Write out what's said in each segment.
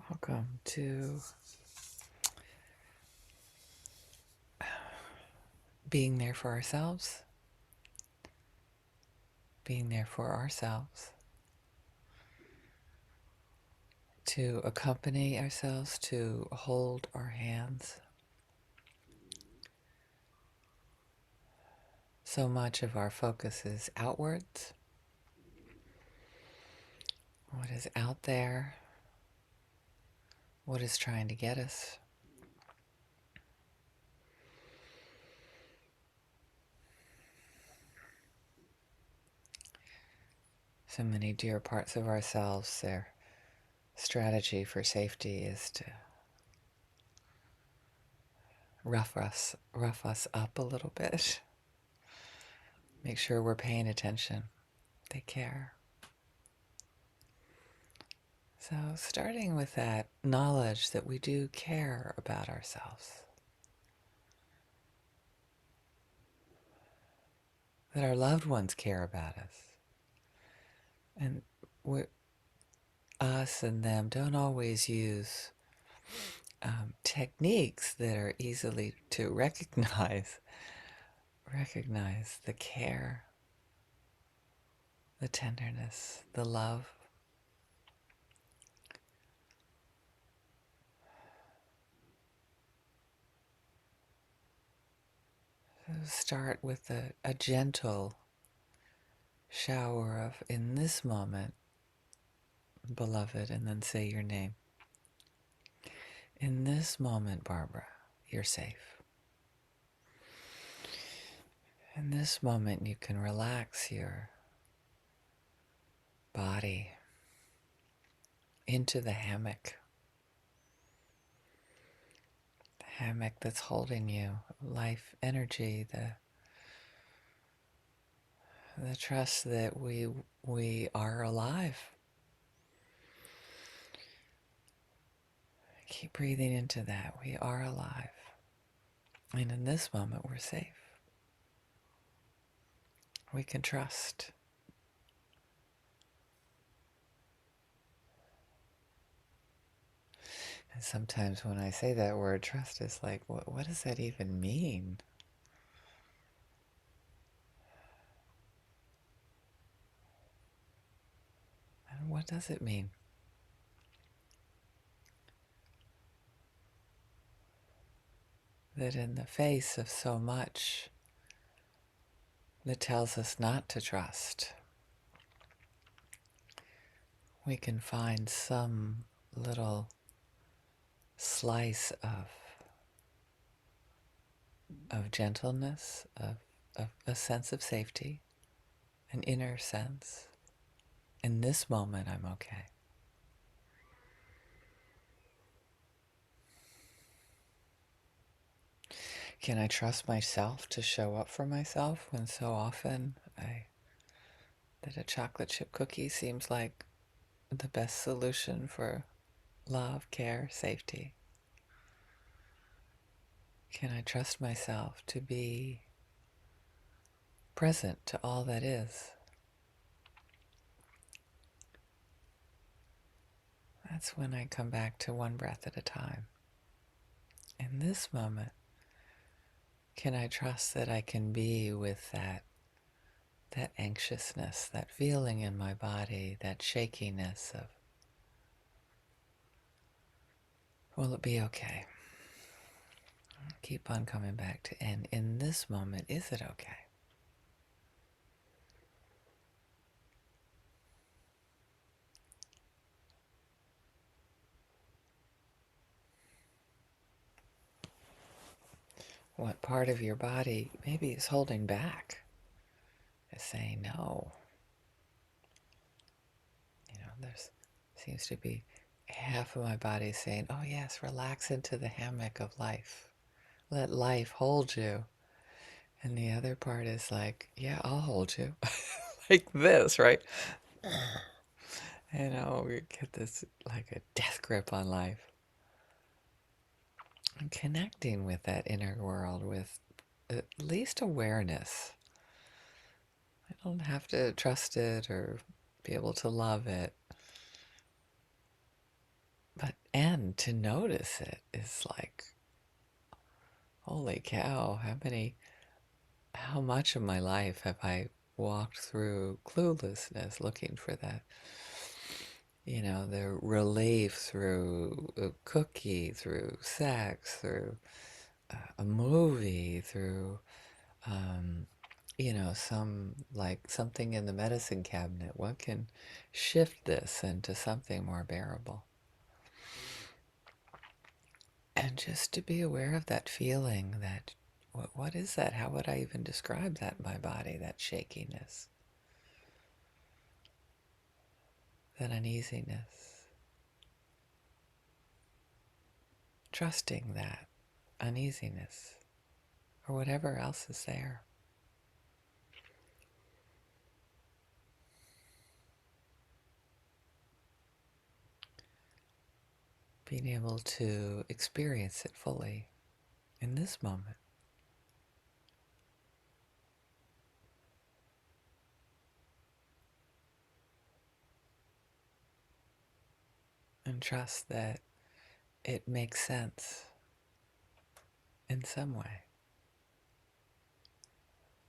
Welcome to being there for ourselves, being there for ourselves, to accompany ourselves, to hold our hands. So much of our focus is outwards, what is out there, what is trying to get us. So many dear parts of ourselves, their strategy for safety is to rough us up a little bit. Make sure we're paying attention. They care. So starting with that knowledge that we do care about ourselves, that our loved ones care about us, and us and them don't always use techniques that are easily to recognize the care, the tenderness, the love. So start with a gentle shower of, in this moment, beloved, and then say your name. In this moment, Barbara, you're safe. In this moment, you can relax your body into the hammock that's holding you, life energy, the trust that we are alive. Keep breathing into that. We are alive. And in this moment, we're safe. We can trust. And sometimes when I say that word, trust is like, what does that even mean? And what does it mean? That in the face of so much that tells us not to trust, we can find some little slice of gentleness, of a sense of safety, an inner sense. In this moment, I'm okay. Can I trust myself to show up for myself when so often that a chocolate chip cookie seems like the best solution for love, care, safety? Can I trust myself to be present to all that is? That's when I come back to one breath at a time. In this moment, can I trust that I can be with that anxiousness, that feeling in my body, that shakiness of, will it be okay? Keep on coming back to, and in this moment, is it okay? What part of your body maybe is holding back, is saying no. There's seems to be half of my body saying, oh yes, relax into the hammock of life. Let life hold you. And the other part is like, yeah, I'll hold you. Like this, right? We get this like a death grip on life. And connecting with that inner world with at least awareness. I don't have to trust it or be able to love it. And to notice it is like, holy cow, how much of my life have I walked through cluelessness, looking for that, the relief through a cookie, through sex, through a movie, through, um, something in the medicine cabinet. What can shift this into something more bearable? And just to be aware of that feeling, that what is that? How would I even describe that in my body, that shakiness, that uneasiness? Trusting that uneasiness or whatever else is there. Being able to experience it fully in this moment. And trust that it makes sense in some way.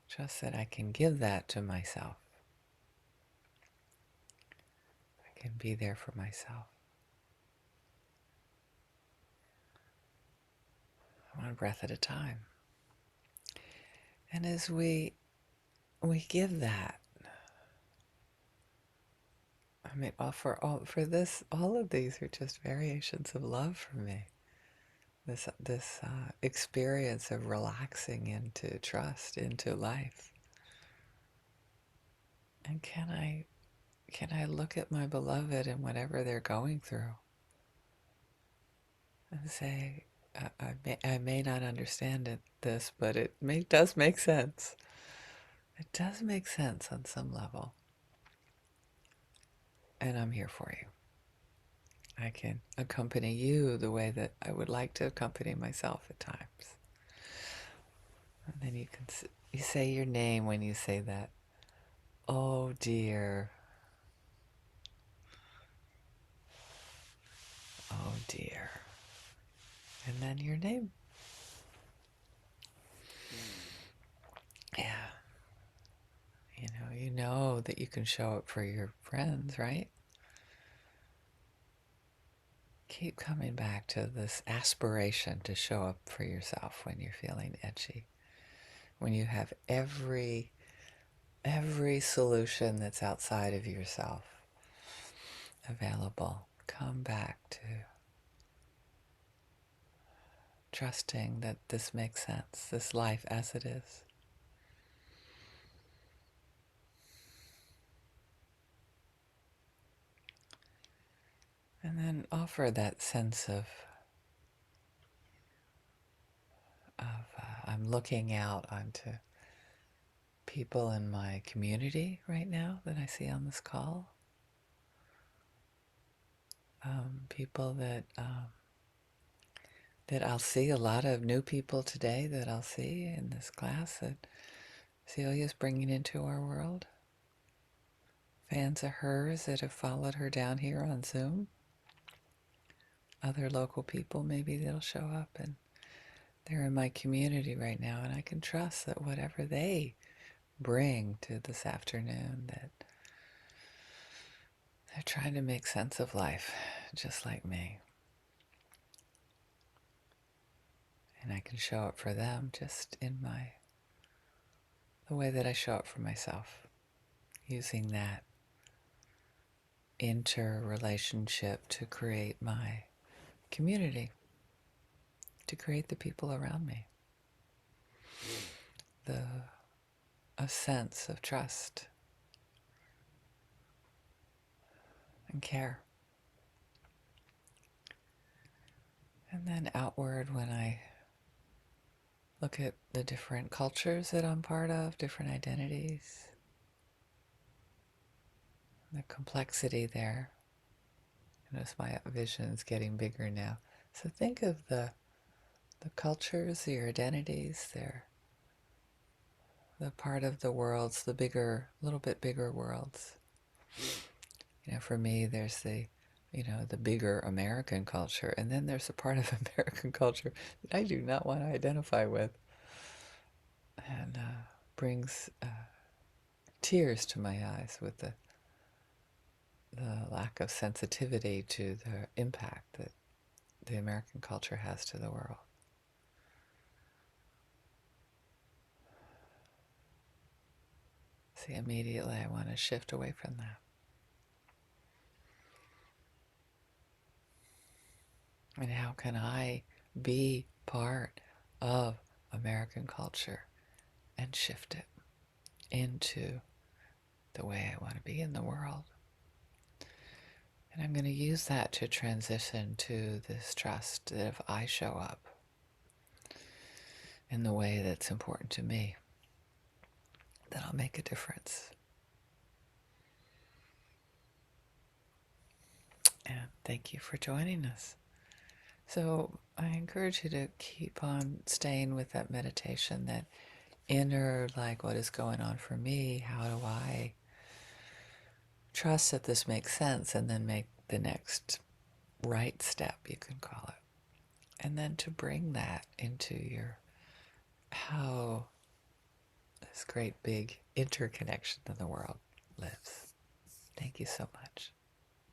Trust that I can give that to myself. I can be there for myself. One breath at a time. And as we give that, I mean, all of these are just variations of love for me. This experience of relaxing into trust, into life. And can I look at my beloved and whatever they're going through and say, I may not understand this, but does make sense. It does make sense on some level. And I'm here for you. I can accompany you the way that I would like to accompany myself at times. And then you say your name when you say that. Oh dear. Oh dear. And then your name. Yeah. You know that you can show up for your friends, right? Keep coming back to this aspiration to show up for yourself when you're feeling edgy. When you have every solution that's outside of yourself available, come back to trusting that this makes sense, this life as it is. And then offer that sense of I'm looking out onto people in my community right now that I see on this call. People that I'll see, a lot of new people today that I'll see in this class that Celia's bringing into our world. Fans of hers that have followed her down here on Zoom. Other local people maybe that'll show up, and they're in my community right now, and I can trust that whatever they bring to this afternoon, that they're trying to make sense of life just like me. And I can show up for them just in the way that I show up for myself, using that interrelationship to create my community, to create the people around me. A sense of trust and care. And then outward, when I look at the different cultures that I'm part of, different identities, the complexity there. Notice my vision is getting bigger now. So think of the cultures, your identities, they're the part of the worlds, the bigger, little bit bigger worlds. For me, there's the the bigger American culture, and then there's a part of American culture that I do not want to identify with, and brings tears to my eyes with the lack of sensitivity to the impact that the American culture has to the world. See, immediately I want to shift away from that. And how can I be part of American culture and shift it into the way I want to be in the world? And I'm going to use that to transition to this trust that if I show up in the way that's important to me, then I'll make a difference. And thank you for joining us. So I encourage you to keep on staying with that meditation, that inner, like, what is going on for me? How do I trust that this makes sense, and then make the next right step, you can call it. And then to bring that into your how this great big interconnection in the world lives. Thank you so much.